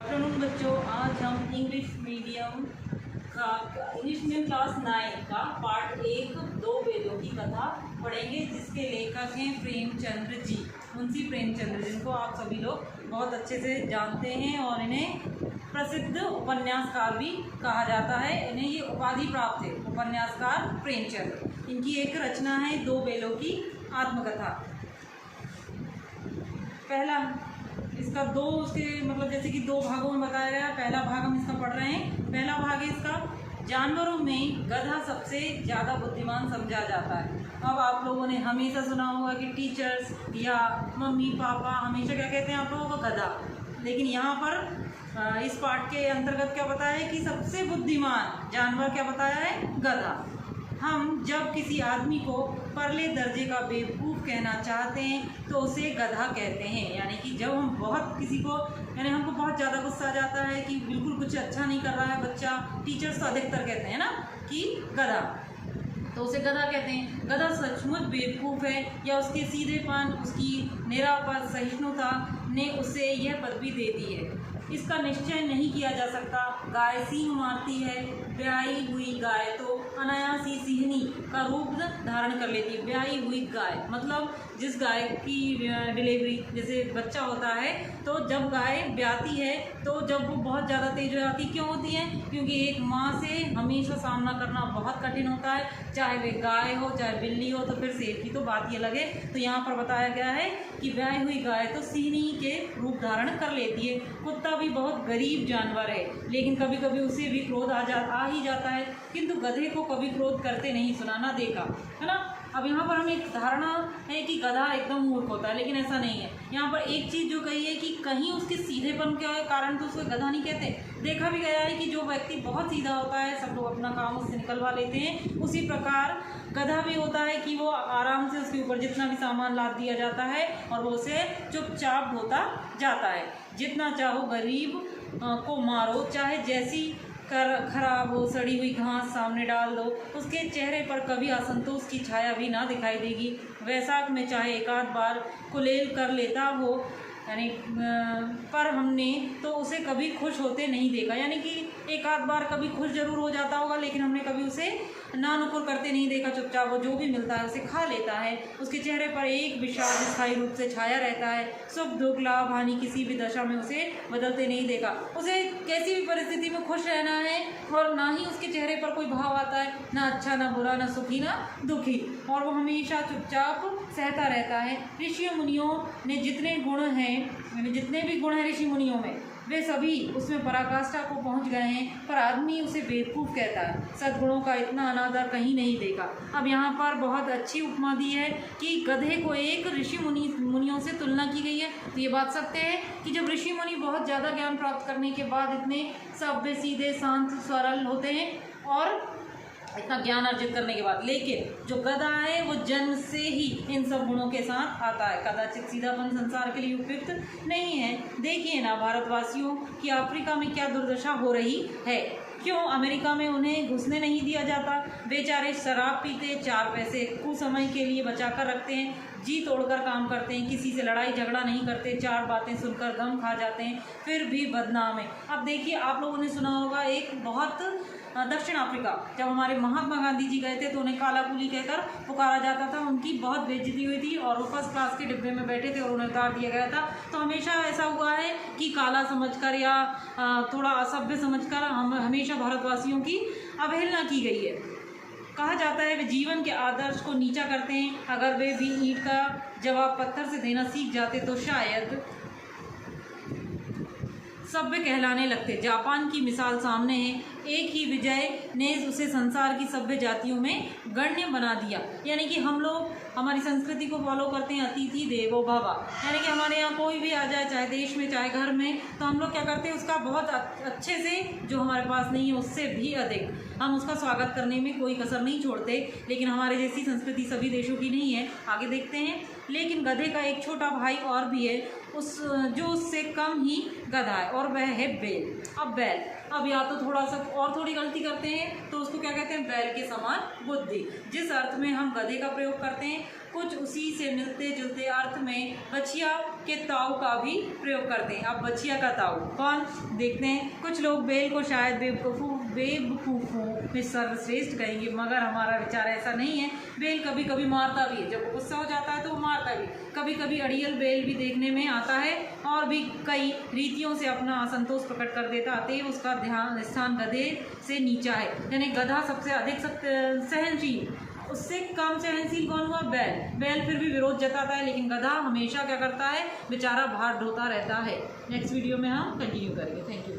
Afternoon बच्चों, आज हम इंग्लिश मीडियम क्लास 9 का पार्ट 1 दो बेलों की कथा पढ़ेंगे, जिसके लेखक हैं प्रेमचंद्र जी, मुंशी प्रेमचंद्र, जिनको आप सभी लोग बहुत अच्छे से जानते हैं और इन्हें प्रसिद्ध उपन्यासकार भी कहा जाता है। इन्हें ये उपाधि प्राप्त है, उपन्यासकार प्रेमचंद्र। इनकी एक रचना है दो बेलों की आत्मकथा। पहला इसका दो उसके मतलब जैसे कि दो भागों में बताया गया। पहला भाग हम इसका पढ़ रहे हैं। पहला भाग है इसका, जानवरों में गधा सबसे ज़्यादा बुद्धिमान समझा जाता है। अब आप लोगों ने हमेशा सुना होगा कि टीचर्स या मम्मी पापा हमेशा क्या कहते हैं आप लोगों को, गधा। लेकिन यहाँ पर इस पाठ के अंतर्गत क्या बताया है कि सबसे बुद्धिमान जानवर क्या बताया है, गधा। हम जब किसी आदमी को परले दर्जे का बेवकूफ़ कहना चाहते हैं तो उसे गधा कहते हैं। यानी कि जब हम बहुत किसी को यानी हमको बहुत ज़्यादा गुस्सा आ जाता है कि बिल्कुल कुछ अच्छा नहीं कर रहा है बच्चा, टीचर्स तो अधिकतर कहते हैं ना कि गधा, तो उसे गधा कहते हैं। गधा सचमुच बेवकूफ़ है या उसके सीधेपन, उसकी निरापद सहिष्णुता ने उसे यह पदवी दे दी है, इसका निश्चय नहीं किया जा सकता। गाय सींग मारती है, ब्याही हुई गाय तो अनायास ही सिंहनी का रूप धारण कर लेती है। ब्याही हुई गाय मतलब जिस गाय की डिलीवरी जैसे बच्चा होता है, तो जब गाय ब्याती है तो जब वो बहुत ज़्यादा तेज हो जाती, क्यों होती है? क्योंकि एक माँ से हमेशा सामना करना बहुत कठिन होता है, चाहे वे गाय हो चाहे बिल्ली हो, तो फिर शेर की तो बात ही अलग है। तो यहाँ पर बताया गया है कि ब्याही हुई गाय तो सिंहनी के रूप धारण कर लेती है। कुत्ता भी बहुत गरीब जानवर है, लेकिन कभी कभी उसे भी क्रोध आ ही जाता है, किंतु गधे को कभी क्रोध करते नहीं सुना, ना देखा, है ना। अब यहाँ पर हमें एक धारणा है कि गधा एकदम मूर्ख होता है, लेकिन ऐसा नहीं है। यहाँ पर एक चीज़ जो कही है कि कहीं उसके सीधेपन के कारण तो उसको गधा नहीं कहते। देखा भी गया है कि जो व्यक्ति बहुत सीधा होता है, सब लोग अपना काम उससे निकलवा लेते हैं। उसी प्रकार गधा भी होता है कि वो आराम से उसके ऊपर जितना भी सामान लाद दिया जाता है और वो उसे चुपचाप ढोता जाता है। जितना चाहो गरीब को मारो, चाहे जैसी खराब हो सड़ी हुई घास सामने डाल दो, उसके चेहरे पर कभी असंतोष की छाया भी ना दिखाई देगी। वैशाख में चाहे एक आध बार कुलेल कर लेता हो, यानी पर हमने तो उसे कभी खुश होते नहीं देखा। यानी कि एक आध बार कभी खुश जरूर हो जाता होगा, लेकिन हमने कभी उसे नानुकुर करते नहीं देखा। चुपचाप वो जो भी मिलता है उसे खा लेता है। उसके चेहरे पर एक विषाद स्थायी रूप से छाया रहता है। सुख दुख लाभ हानि किसी भी दशा में उसे बदलते नहीं देखा। उसे कैसी भी परिस्थिति में खुश रहना है और ना ही उसके चेहरे पर कोई भाव आता है, ना अच्छा ना बुरा, ना सुखी ना दुखी, और वो हमेशा चुपचाप सहता रहता है। ऋषि मुनियों ने जितने गुण हैं, जितने भी गुण हैं ऋषि मुनियों में, वे सभी उसमें पराकाष्ठा को पहुंच गए हैं, पर आदमी उसे बेवकूफ़ कहता है। सद्गुणों का इतना अनादर कहीं नहीं देखा। अब यहाँ पर बहुत अच्छी उपमा दी है कि गधे को एक ऋषि मुनियों से तुलना की गई है। तो ये बात सत्य है कि जब ऋषि मुनि बहुत ज़्यादा ज्ञान प्राप्त करने के बाद इतने सभ्य सीधे शांत सरल होते हैं और इतना ज्ञान अर्जित करने के बाद, लेकिन जो गधा है वो जन्म से ही इन सब गुणों के साथ आता है। कदाचित सीधापन संसार के लिए उपयुक्त नहीं है। देखिए ना भारतवासियों की अफ्रीका में क्या दुर्दशा हो रही है। क्यों अमेरिका में उन्हें घुसने नहीं दिया जाता? बेचारे शराब पीते, 4 पैसे कुछ समय के लिए बचा कर रखते हैं, जी तोड़कर काम करते हैं, किसी से लड़ाई झगड़ा नहीं करते, 4 बातें सुनकर दम खा जाते हैं, फिर भी बदनाम है। अब देखिए, आप लोगों ने सुना होगा एक बहुत दक्षिण अफ्रीका, जब हमारे महात्मा गांधी जी गए थे तो उन्हें काला कुली कहकर पुकारा जाता था। उनकी बहुत बेइज्जती हुई थी और वो फर्स्ट क्लास के डिब्बे में बैठे थे और उन्हें उतार दिया गया था। तो हमेशा ऐसा हुआ है कि काला समझकर या थोड़ा असभ्य समझकर हम हमेशा भारतवासियों की अवहेलना की गई है। कहा जाता है वे जीवन के आदर्श को नीचा करते हैं। अगर वे भी ईंट का जवाब पत्थर से देना सीख जाते तो शायद सभ्य कहलाने लगते। जापान की मिसाल सामने है। एक ही विजय ने उसे संसार की सभ्य जातियों में गण्य बना दिया। यानी कि हम लोग हमारी संस्कृति को फॉलो करते हैं, अतिथि देवो भव। यानी कि हमारे यहाँ कोई भी आ जाए, चाहे देश में चाहे घर में, तो हम लोग क्या करते हैं, उसका बहुत अच्छे से, जो हमारे पास नहीं है उससे भी अधिक हम उसका स्वागत करने में कोई कसर नहीं छोड़ते। लेकिन हमारे जैसी संस्कृति सभी देशों की नहीं है। आगे देखते हैं। लेकिन गधे का एक छोटा भाई और भी है, जो उससे कम ही गधा है, और वह है बैल। अब बैल, अब या तो थोड़ा सा और थोड़ी गलती करते हैं तो उसको क्या कहते हैं, बैल के समान बुद्धि। जिस अर्थ में हम गधे का प्रयोग करते हैं, कुछ उसी से मिलते जुलते अर्थ में बछिया के ताऊ का भी प्रयोग करते हैं। अब बछिया का ताऊ कौन, देखते हैं। कुछ लोग बेल को शायद बेवकूफ़ों में सर्वश्रेष्ठ कहेंगे, मगर हमारा विचार ऐसा नहीं है। बेल कभी कभी मारता भी है, जब वो गुस्सा हो जाता है तो वो मारता भी। कभी कभी अड़ियल बेल भी देखने में आता है और भी कई रीतियों से अपना असंतोष प्रकट कर देता है। उसका ध्यान स्थान गधे से नीचा है, यानी गधा सबसे अधिक सहनशील, उससे कम सहनशील कौन हुआ, बैल। बैल फिर भी विरोध जताता है, लेकिन गधा हमेशा क्या करता है, बेचारा भार ढोता रहता है। नेक्स्ट वीडियो में हम कंटिन्यू करेंगे। Thank you.